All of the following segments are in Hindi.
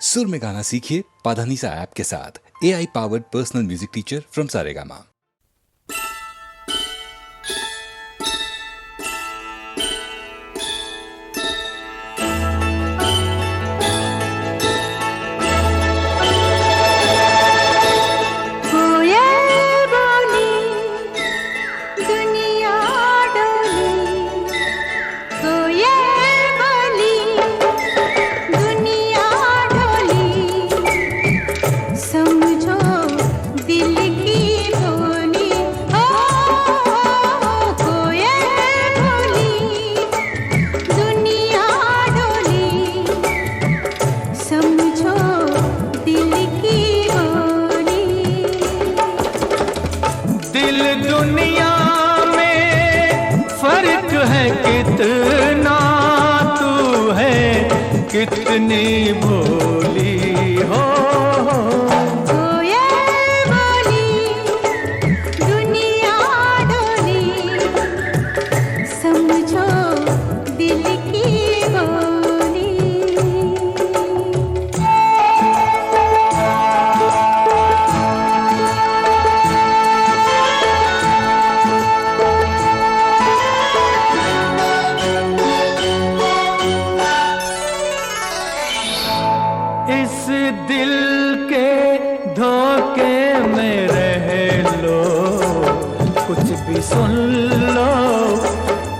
सुर में गाना सीखिए पाधानीसा ऐप के साथ। AI powered personal music teacher from Saregama. कितनी भोली हो ये बोली दुनिया डोली, समझो दिल की बोली। इस दिल के धोखे में रह लो, कुछ भी सुन लो,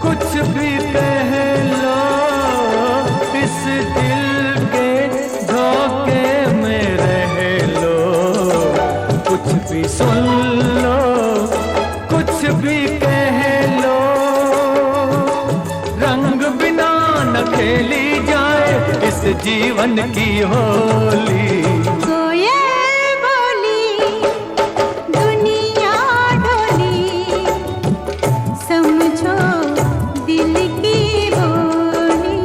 कुछ भी कह लो। इस दिल के धोखे में रह लो, कुछ भी सुन लो, कुछ भी कह लो। रंग बिना न खेली जाए इस जीवन की होली। कोयल बोली दुनिया डोली, समझो दिल की बोली।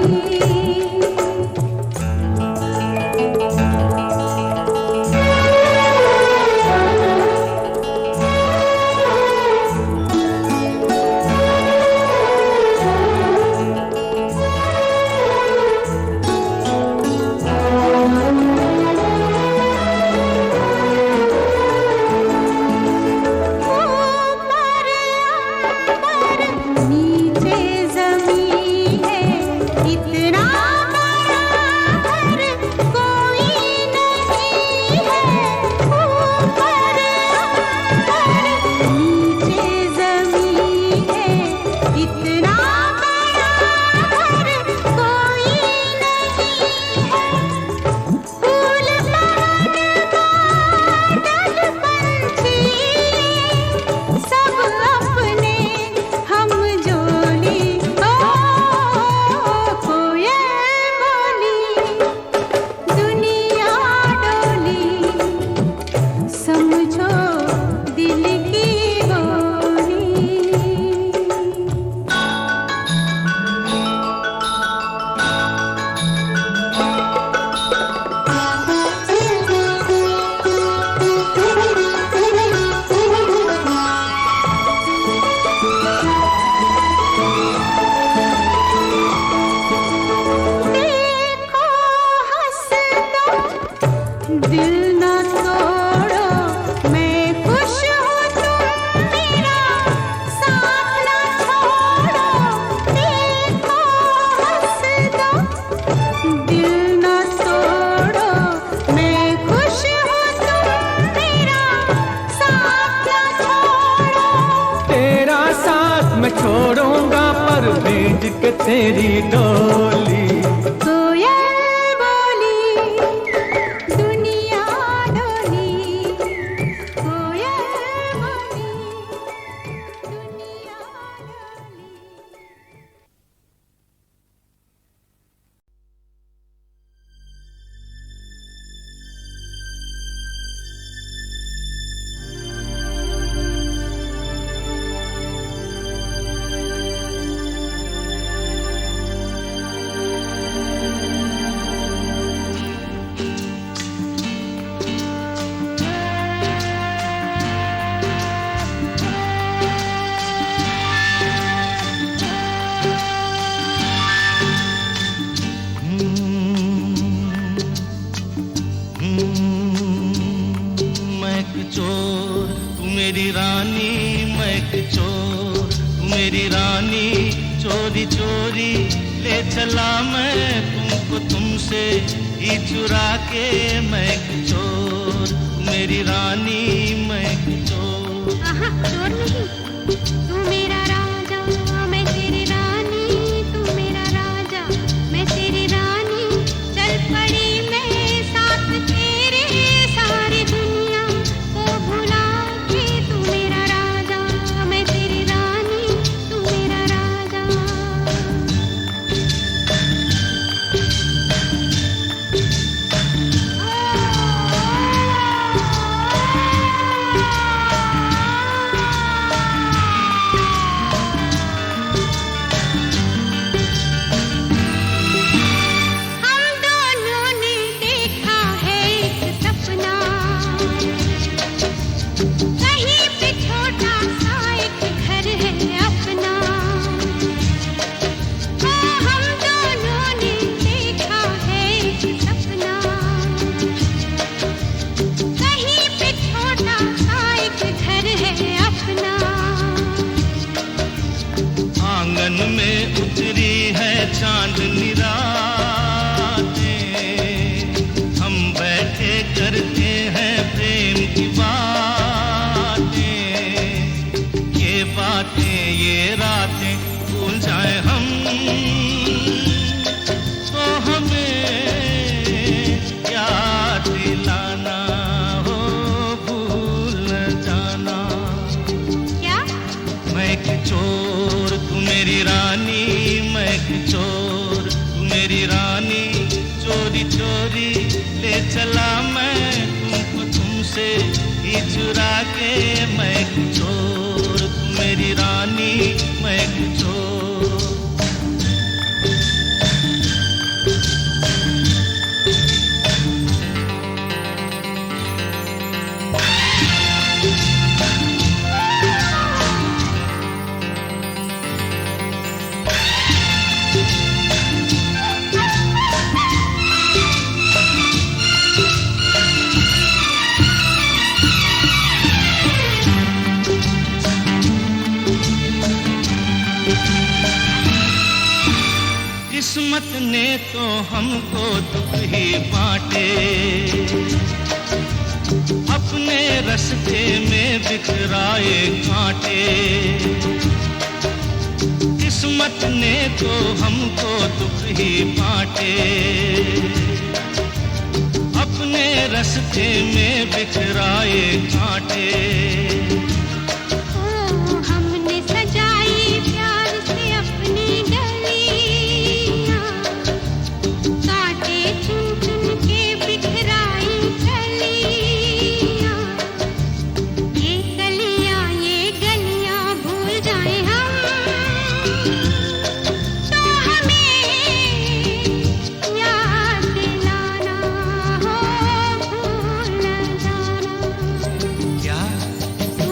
दिल न तोड़ो, मैं खुश हूँ तुम मेरा साथ न छोड़ो। देखो हंस दो, दिल न तोड़ो, मैं खुश हूँ तुम मेरा साथ न छोड़ो। तेरा साथ मैं छोड़ूंगा पर भेज के तेरी डोली। मैं एक चोर, तू मेरी रानी, मैं एक चोर, तू मेरी रानी, चोरी चोरी ले चला मैं तुमको तुमसे ही चुरा के। मैं एक चोर, तू मेरी रानी, मैं एक चोर। आहा, चोर नहीं, तू मेरा राजा, मैं तेरी रानी, तू मेरा राजा, मैं तेरी रानी। चल पड़ी मैं साथ तेरे, सारी दुनिया को भुला के। तू मेरा राजा, मैं तेरी रानी, तू मेरा राजा। हम दोनों ने देखा है एक सपना, कहीं पे छोटा सा एक घर है अपना। हम दोनों ने देखा है एक सपना, कहीं पे छोटा सा एक घर है अपना। आंगन में उतरी है चांदनी रातें, हम बैठे करते हैं प्रेम की बातें। ये बातें ये रातें भूल जाए हम, तो हमें याद दिलाना हो, भूल न जाना। क्या? मैं एक चोर, तू मेरी रानी, मैं एक चोर, तू मेरी रानी, चोरी चोरी ले चला मैं तुमको तुमसे ही चुरा के। मैं एक चोर, तू मेरी रानी, मैं एक चोर। किस्मत ने तो हमको दुख ही बांटे, अपने रास्ते में बिखराए कांटे। किस्मत ने तो हमको दुख ही बांटे, अपने रास्ते में बिखराए कांटे। ओ हमने सजाई प्यार से अपनी गलियां, कांटे चुन चुन के बिखराई कलियां। ये गलियां भूल जाए हम, तो हमें याद दिलाना हो, भूल न जाना। क्या? तू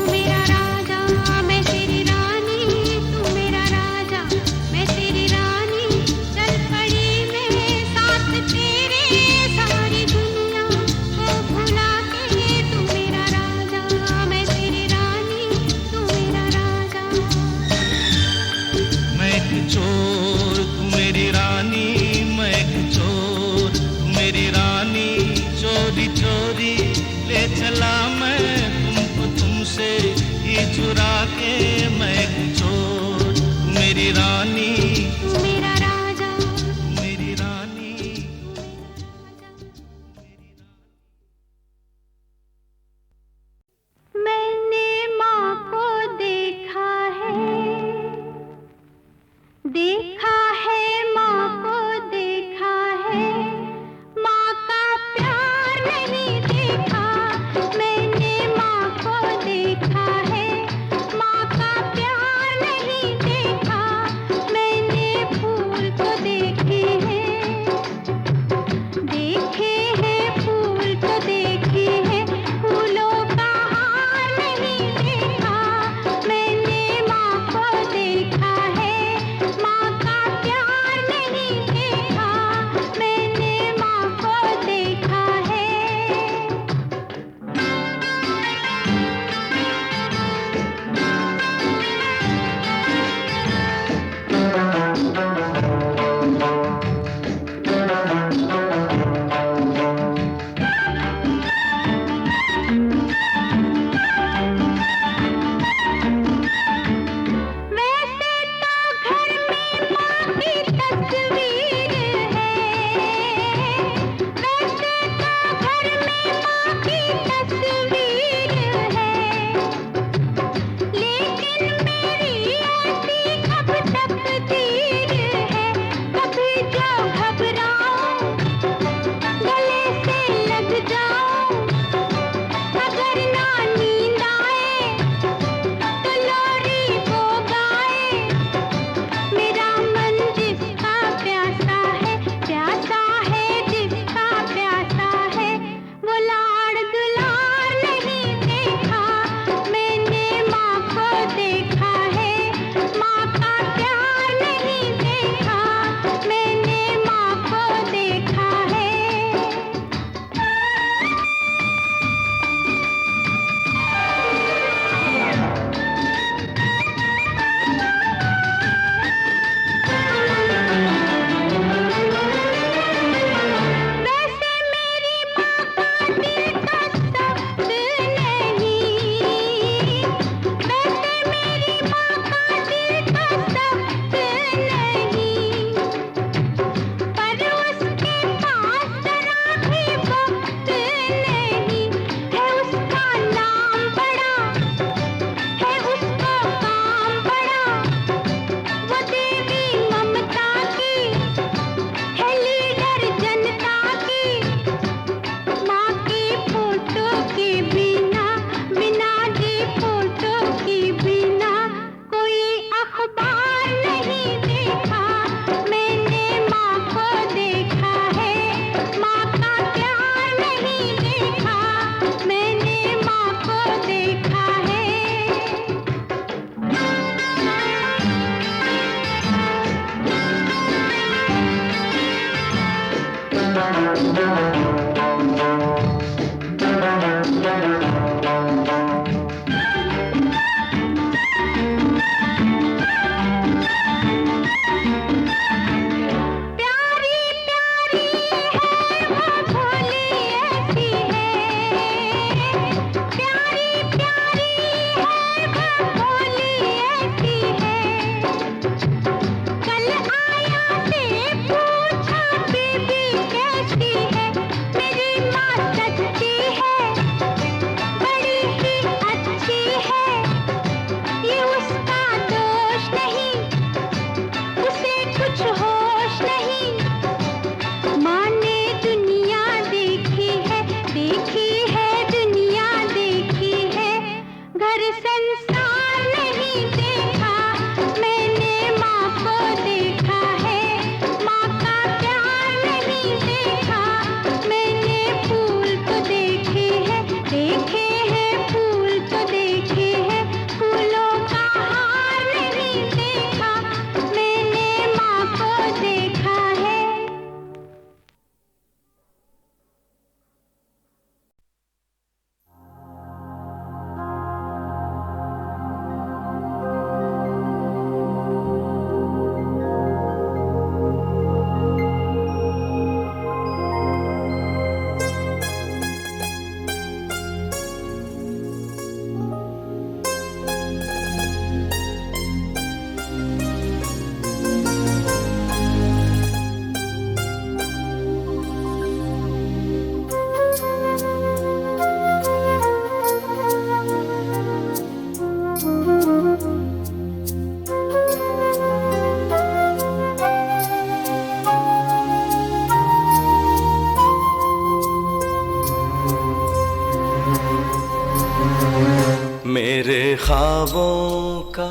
ख्वाबों का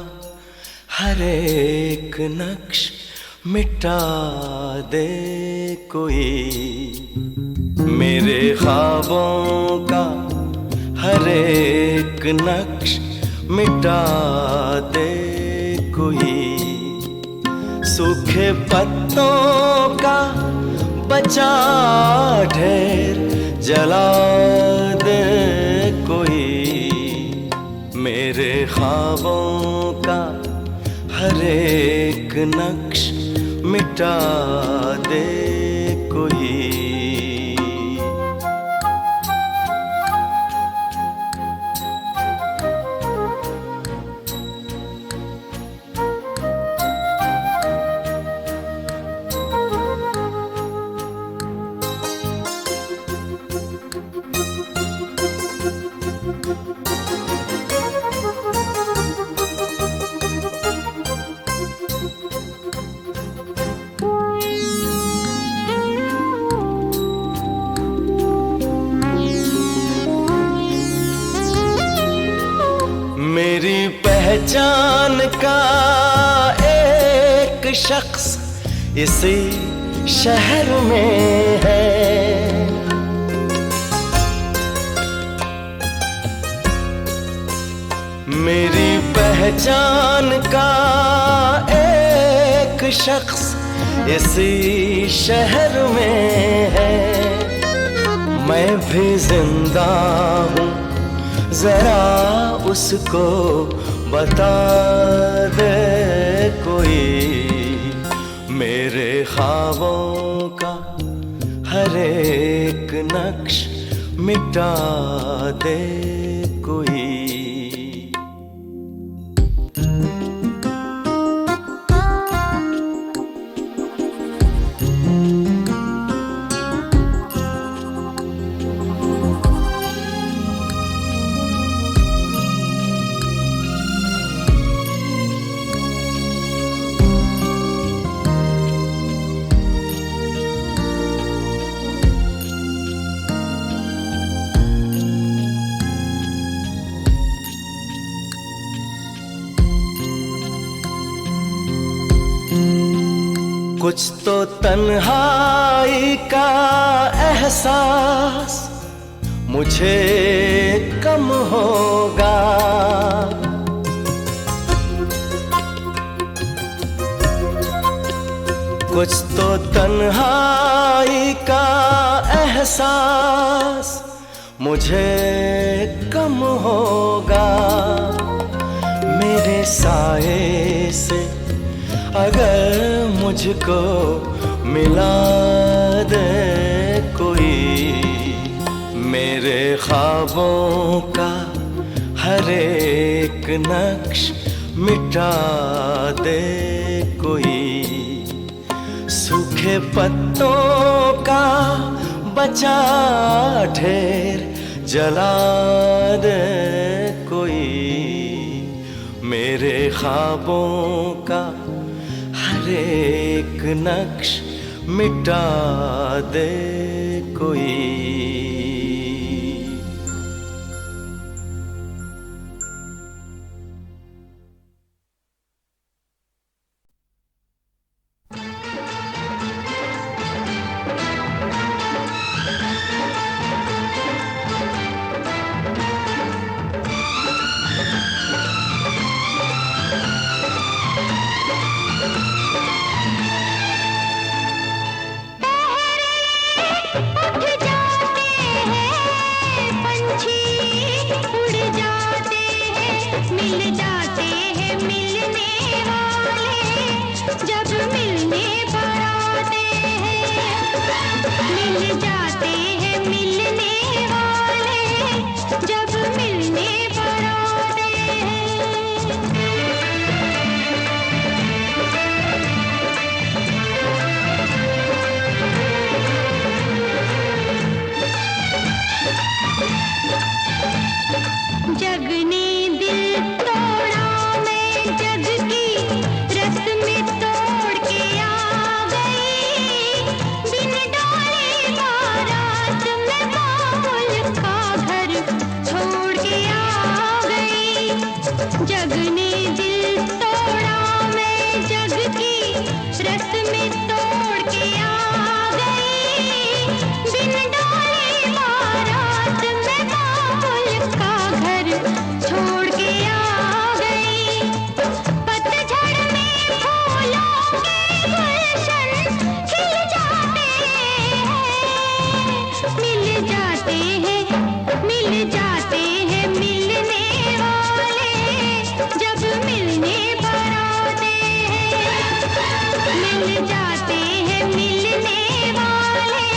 हर एक नक्श मिटा दे कोई, मेरे ख्वाबों का हर एक नक्श मिटा दे कोई, सूखे पत्तों का बचा ढेर जला दे कोई, मेरे ख्वाबों का हर एक नक्श मिटा दे कोई। मेरी पहचान का एक शख्स इसी शहर में है, मेरी पहचान का एक शख्स इसी शहर में है, मैं भी जिंदा हूँ जरा उसको बता दे कोई, मेरे ख्वाबों का हर एक नक्श मिटा दे कोई। कुछ तो तन्हाई का एहसास मुझे कम होगा, कुछ तो तन्हाई का एहसास मुझे कम होगा, मेरे साए से अगर मुझको मिला दे कोई, मेरे ख्वाबों का हर एक नक्श मिटा दे कोई, सूखे पत्तों का बचा ढेर जला दे कोई, मेरे ख्वाबों का हर एक नक्श मिटा दे कोई। उठ जा जाते हैं मिलने वाले जब मिलने पर आते हैं। मिल जाते हैं मिलने वाले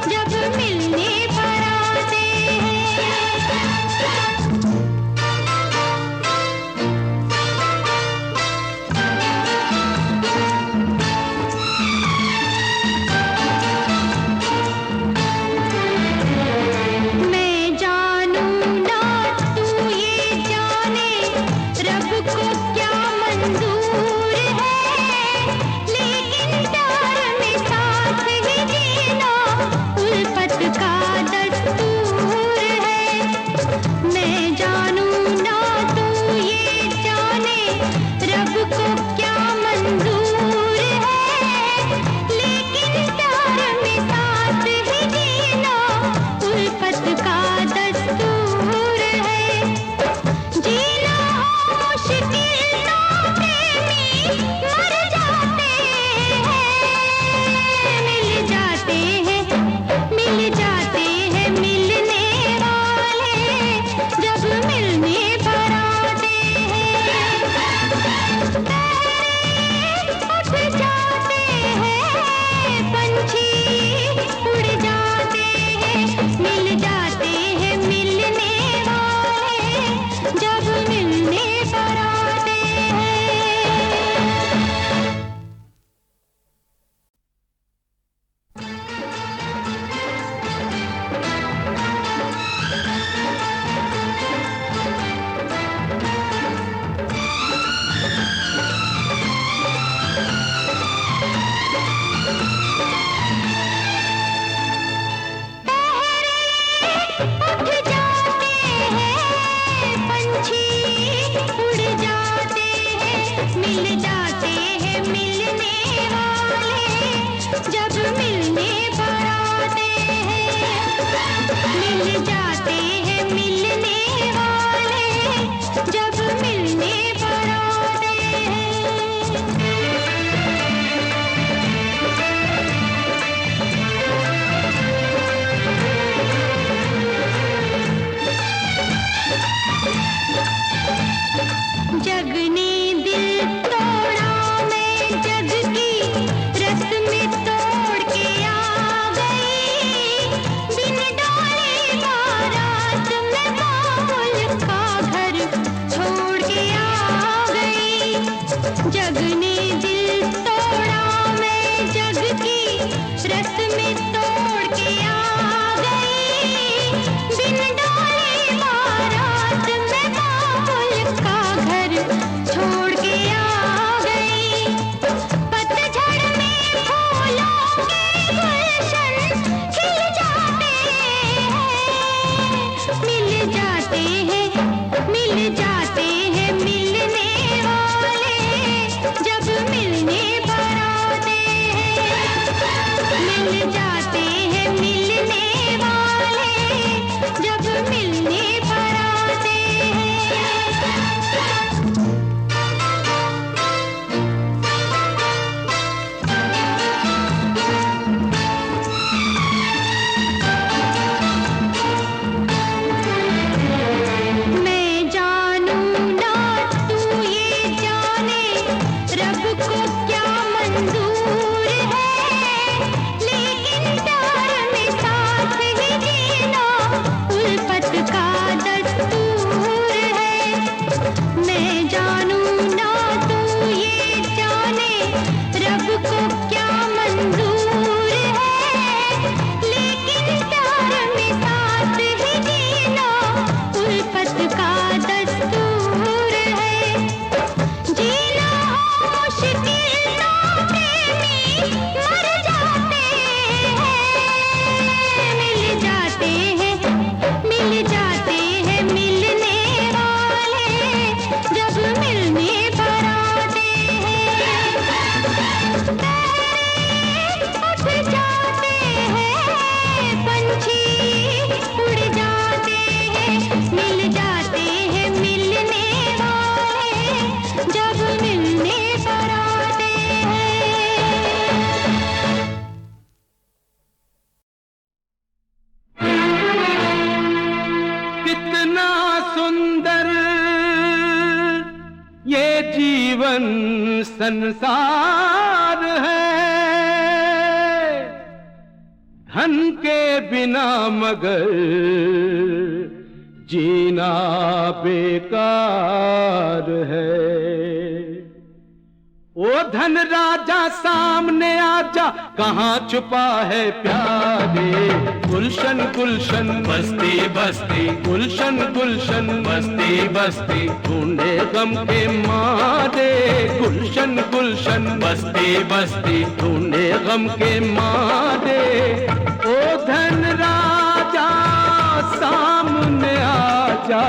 जब मिलने पर आते हैं। मैं जानूं ना तू ये जाने रब को क्या मंजूर है, लेकिन प्यार में साथ ही जीना उल्फत का दस्तूर है। मैं जानूं ना तू ये जाने रब को क्या मंजूर है, लेकिन प्यार में साथ ही जीना उल्फत का दस्तूर है। जीना मुश्किल तो प्रेमी मर जाते हैं। मिल जाते हैं मिलने वाले जब मिलने पर आते हैं। उठ जाते हैं पंछी उड़ जाते हैं। मिल जाते हैं मिलने वाले जब मिलने पर आते हैं। उठ जाते हैं पंछी उड़ जाते हैं। मिल जाते हैं मिलने वाले जब मिलने पर आते हैं। मिल जाते हैं मिलने वाले जब मिलने पर आते हैं। जग ने दिल तोड़ा मैं जग की रस्में तोड़ के आ गई। बिन डोले बारात में बाबुल का घर छोड़ के आ गई। जग ने दिल तोड़ा मैं जग की रस्में तोड़ के आ गई। बिन डोले बारात में बाबुल का घर छोड़ के आ गई। पतझड़ में फूलों के गुलशन खिल जाते हैं। मिल जाते हैं मिलने वाले जब मिलने पर आते हैं। मिल जाते हैं मिलने वाले जब मिलने पर आते हैं। जीवन संसार है, धन के बिना मगर जीना बेकार है। ओ धन राजा सामने आजा, कहाँ छुपा है प्यारे। गुलशन गुलशन बस्ती बस्ती, गुलशन गुलशन बस्ती बस्ती, ढूंढे गम के मारे। गुलशन गुलशन बस्ती बस्ती, ढूंढे गम के मारे। ओ धन राजा सामने आजा,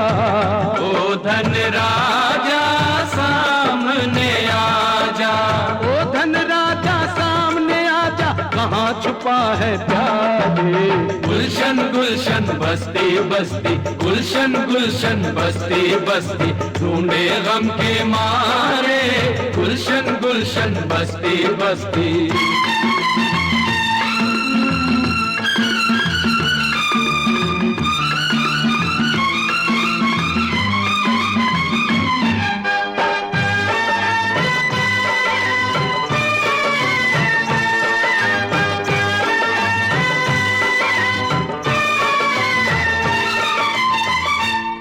ओ धन राजा सामने आजा, ओ धन राजा सामने आजा, कहाँ छुपा है प्यारे। गुलशन गुलशन बस्ती बस्ती, गुलशन गुलशन बस्ती बस्ती, ढूंढे गम के मारे। गुलशन गुलशन बस्ती बस्ती।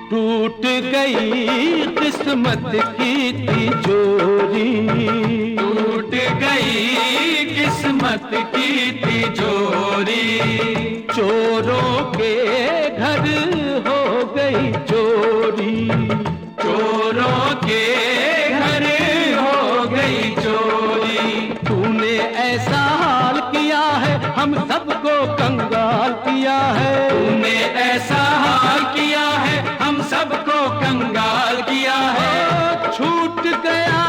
टूट गई किस्मत की तिजोरी, टूट गई किस्मत की तिजोरी, चोरों के घर हो गई चोरी। चोरों के घर हो गई चोरी। तूने ऐसा हाल किया है, हम सबको कंगाल किया है। तूने ऐसा हाल किया है, हम सबको कंगाल किया है। छूट गया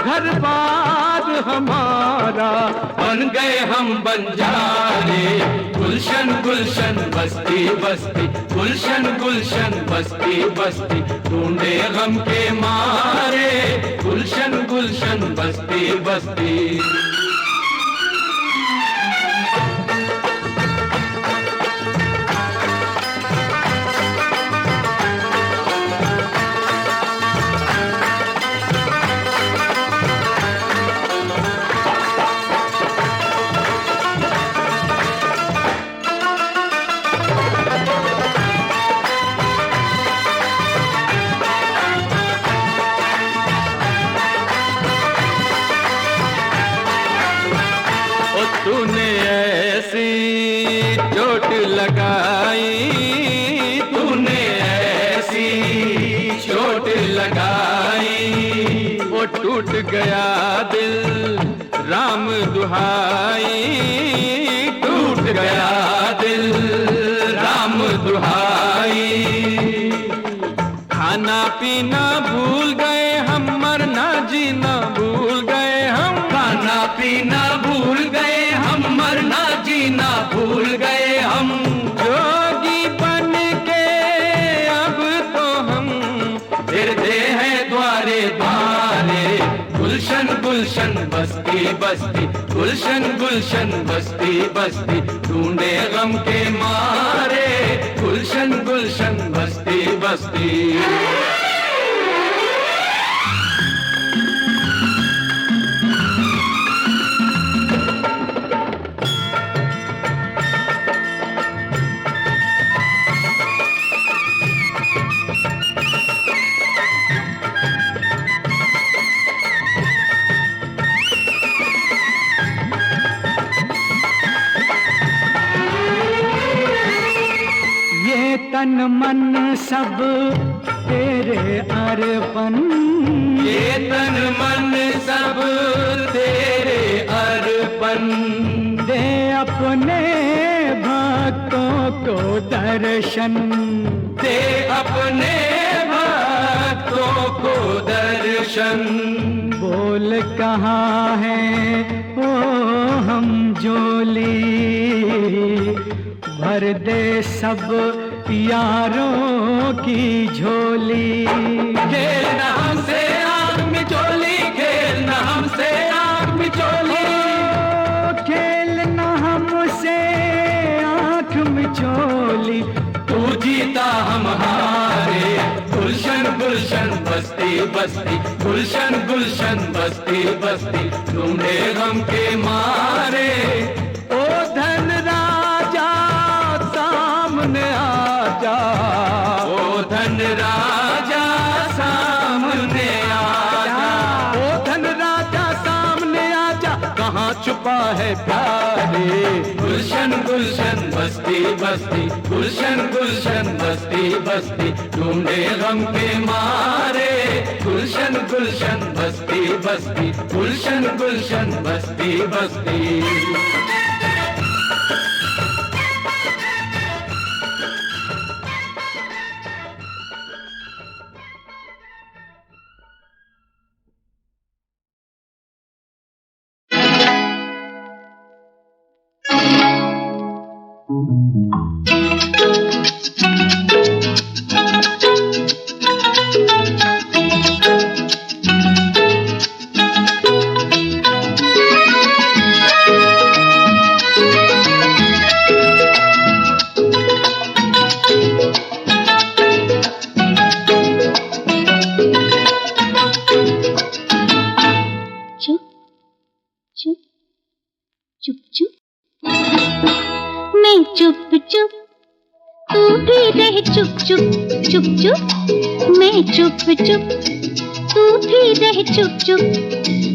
घर बार हमारा, बन गए हम बंजारे। गुलशन गुलशन बस्ती बस्ती, गुलशन गुलशन बस्ती बस्ती, ढूंढे गम के मारे। गुलशन गुलशन बस्ती बस्ती। तूने ऐसी चोट लगाई, तूने ऐसी चोट लगाई, वो टूट गया दिल राम दुहाई। टूट गया दिल राम दुहाई। खाना पीना भूल गए हम, मरना जीना भूल गए हम। खाना पीना भूल गए हम, मरना जीना भूल गए हम। जोगी बन के अब तो हम फिरते हैं द्वारे द्वारे। गुलशन गुलशन बस्ती बस्ती, गुलशन गुलशन बस्ती बस्ती, ढूंढे गम के मारे। गुलशन गुलशन बस्ती बस्ती। तन मन सब तेरे अर्पण, ये तन मन सब तेरे अर्पण। दे अपने भक्तों को दर्शन, दे अपने भक्तों को दर्शन। बोल कहाँ है ओ हम जोली, भर दे सब यारों की झोली। खेलना हमसे आग में चोली, खेलना हमसे आग में चोली। खेलना हमसे आँख में चोली, तू जीता हम हारे। गुलशन गुलशन बस्ती बस्ती, गुलशन गुलशन बस्ती बस्ती, ढूंढे गम के मारे। ओ धन राजा सामने आजा, ओ धन राजा सामने आजा, ओ धन राजा सामने आजा, कहाँ छुपा है प्यारे। गुलशन गुलशन बस्ती बस्ती, गुलशन गुलशन बस्ती बस्ती, ढूंढे गम के मारे। गुलशन गुलशन बस्ती बस्ती, गुलशन गुलशन बस्ती बस्ती। चुप चुप मैं चुप चुप, तू भी रह चुप चुप। चुप चुप मैं चुप चुप, तू भी रह चुप चुप।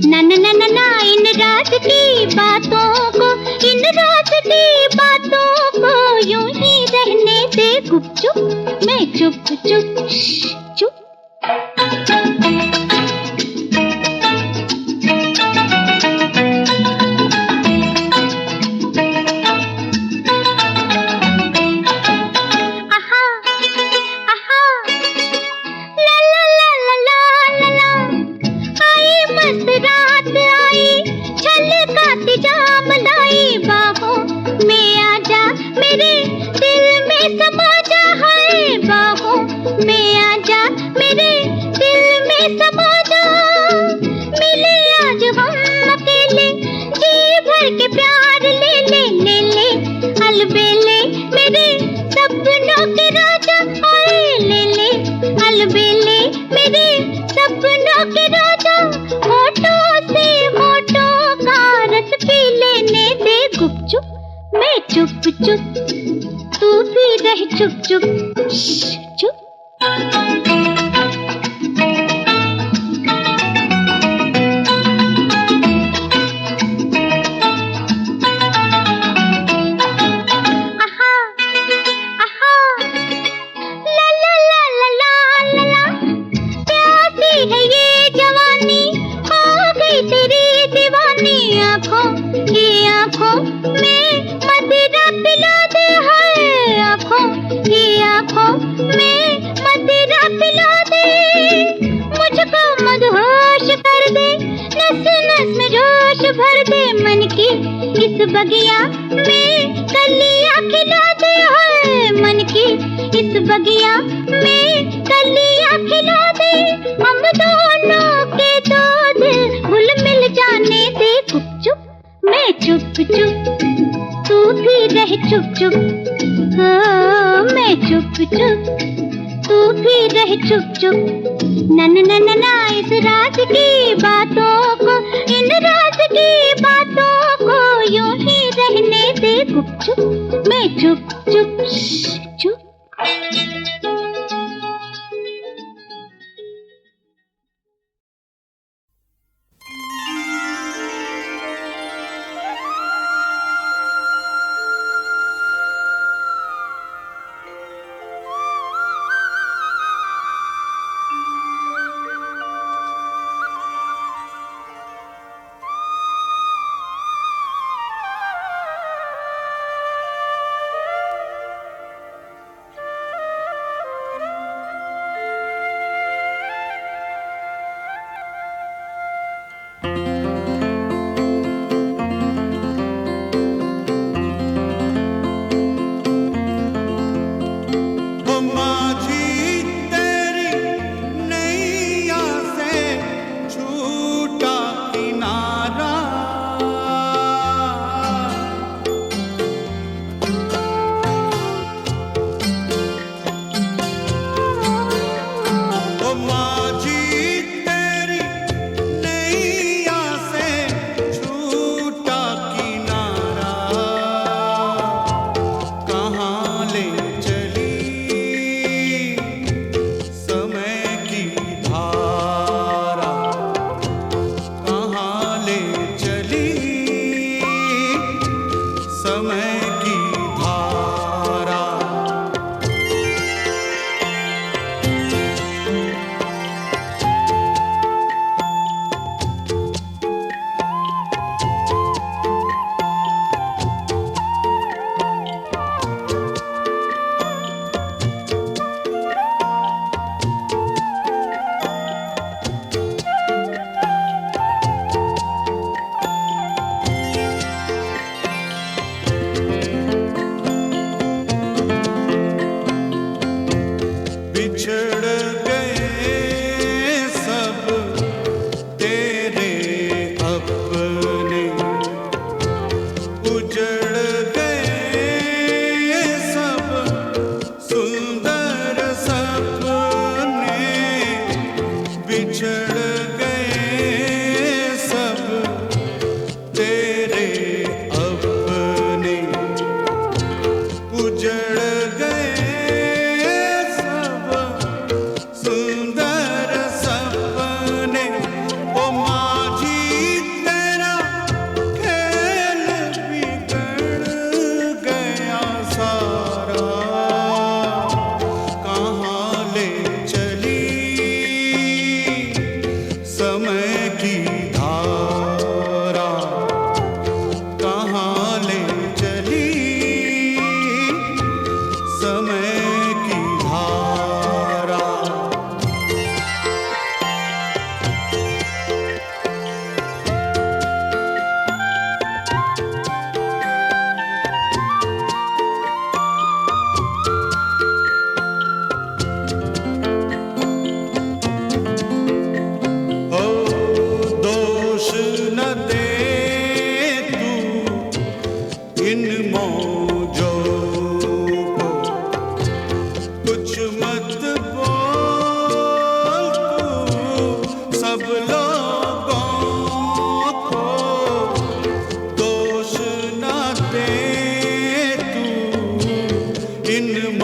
ना ना ना ना ना इन रात की बातों को, इन रात की बातों को यूं ही रहने दे गुपचुप। मैं चुप चुप चुप। चुप चुप तू भी रह चुप चुप चुप। इस बगिया में कलियां खिला दे है मन की, इस बगिया में कलियां खिला दे। हम दोनों के दो दिल घुल मिल जाने दे। गुपचुप मैं चुप चुप तू भी रह चुप चुप। मैं चुप चुप तू भी रह चुप चुप। नन नन ना इस रात की बातों को, इन रात की बातों को यूं ही रहने दे। गुपचुप मैं चुप चुप चुप।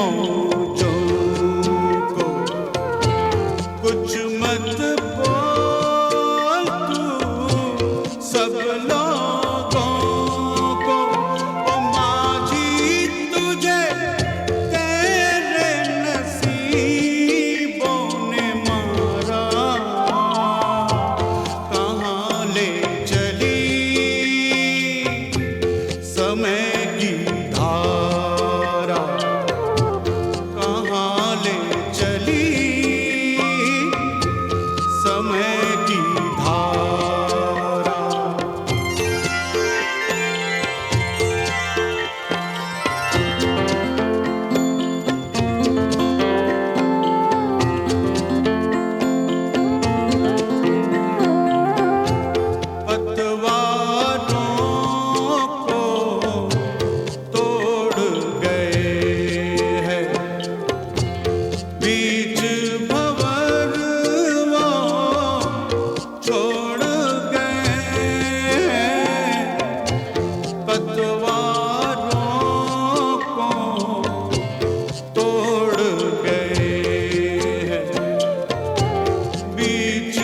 मौजों को कुछ मत बोल तू सब लोगों को। ओ माझी तुझे तेरे नसीबों ने मारा, कहाँ ले चली समय की धारा, कहाँ ले चली समय की धारा। पतवारों को तोड़ गए हैं, बीच भंवर वो छोड़ गए हैं। पतवारों को तोड़ गए हैं, बीच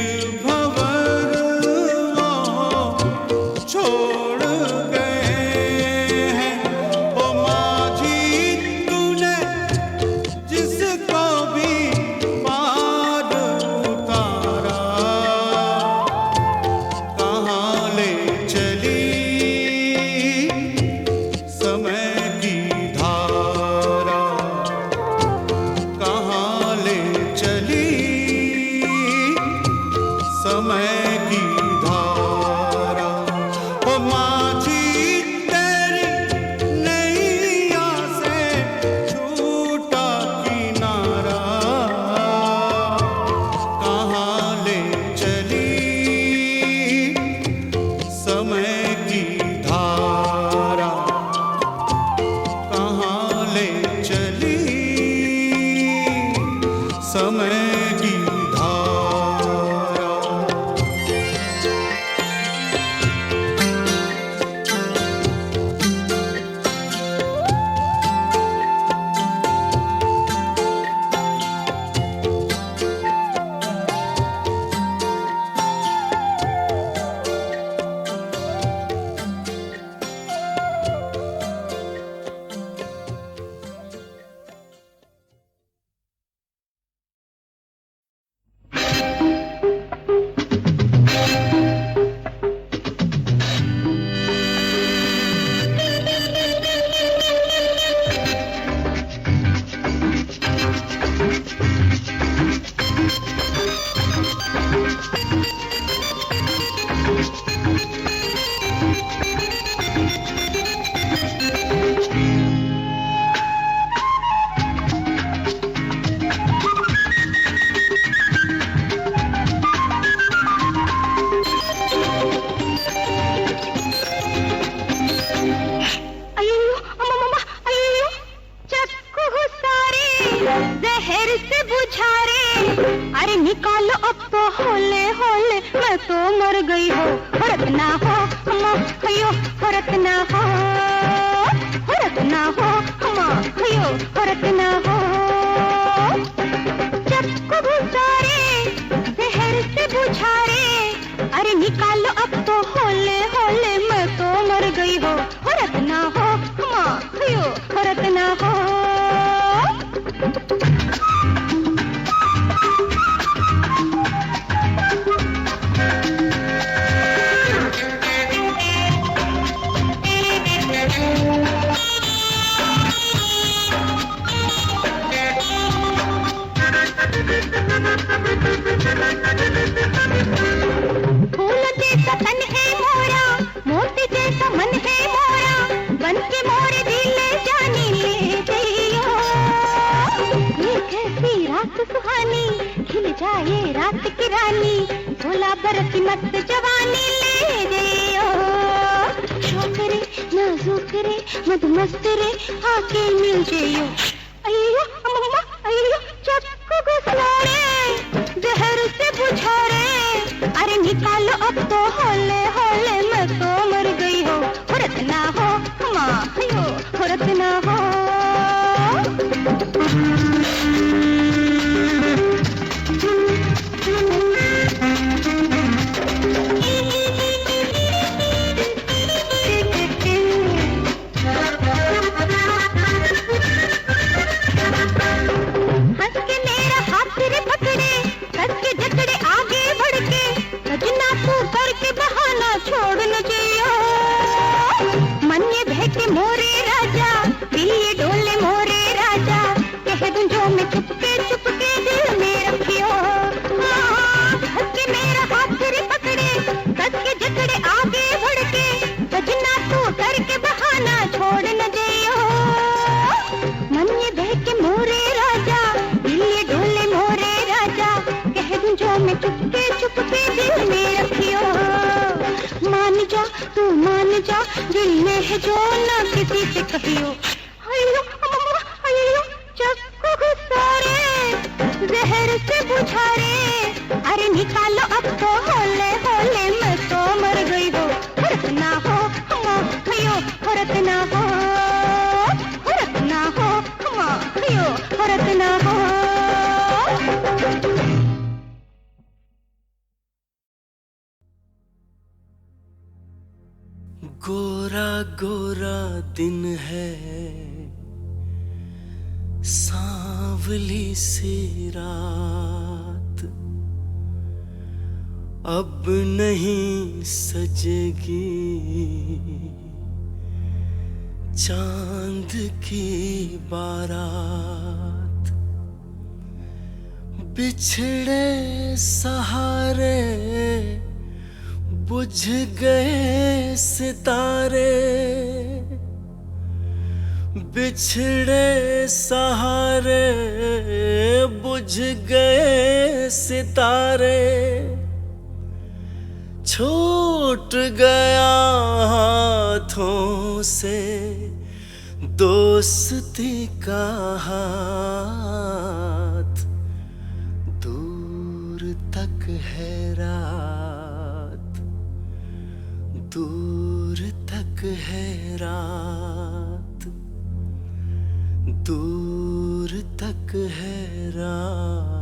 भंवर वो छोड़ गए हैं। ओ माझी तूने जिसको भी पार उतारा, कहाँ ले चली समय की धारा, कहाँ ले चली समय की धारा। ओ माझी तेरी नैया से छूटा किनारा, कहाँ ले चली समय की धारा, कहाँ ले चली समय की धारा। अयो अम्मा अयो चक्कू सारे जहर से बुझा रे, अरे निकालो अब तो होले होले, मैं तो मर गई हो। हरत ना हो अम्मा अयो, हरत ना हो, हरत ना हो अम्मा अयो, हरत ना हो। चक्कू सारे जहर से बुझा रे, अरे निकालो अब तो होले होले, मैं तो मर गई हो। हरत ना हो अम्मा अयो, हरत ना हो। फूल जैसा तन है मोरा, मोती जैसा मन है मोरा, बन के मोरे दिल जाने ले जइयो। ये कैसी रात सुहानी, खिल जाए रात की रानी, भोला बरस मस्त जवानी ले जइयो। शौक रे नाजुक रे मदमस्त रे, आके मिल जइयो। अयो अम्मा अयो चक्कू घुसा रे, जहर से बुझा रे, अरे निकालो अब तो होले होले, मैं तो मर गई हो। हरत ना हो अम्मा अयो, हरत ना हो। मोरे राजा, दिल ये डोले मोरे राजा, कह दूं जो मैं चुपके चुपके दिल में रखियो। मान जा तू मान जा, दिल में है जो ना किसी से कहियो। अयो अयो चक्कू गुस्सा रे, जहर से बुझा रे, अरे निकालो अब तो होले होले, मैं तो मर गई हो। फर्क ना हो हमा खयो, फर्क ना हो, फर्क ना हो हमा खयो, फर्क ना हो। गोरा गोरा दिन है, सांवली सी रात, अब नहीं सजेगी चांद की बारात। बिछड़े सहारे बुझ गए सितारे, बिछड़े सहारे बुझ गए सितारे, छूट गया हाथों से दोस्ती का हाथ। दूर तक है रात, दूर तक है रात, दूर तक है रात।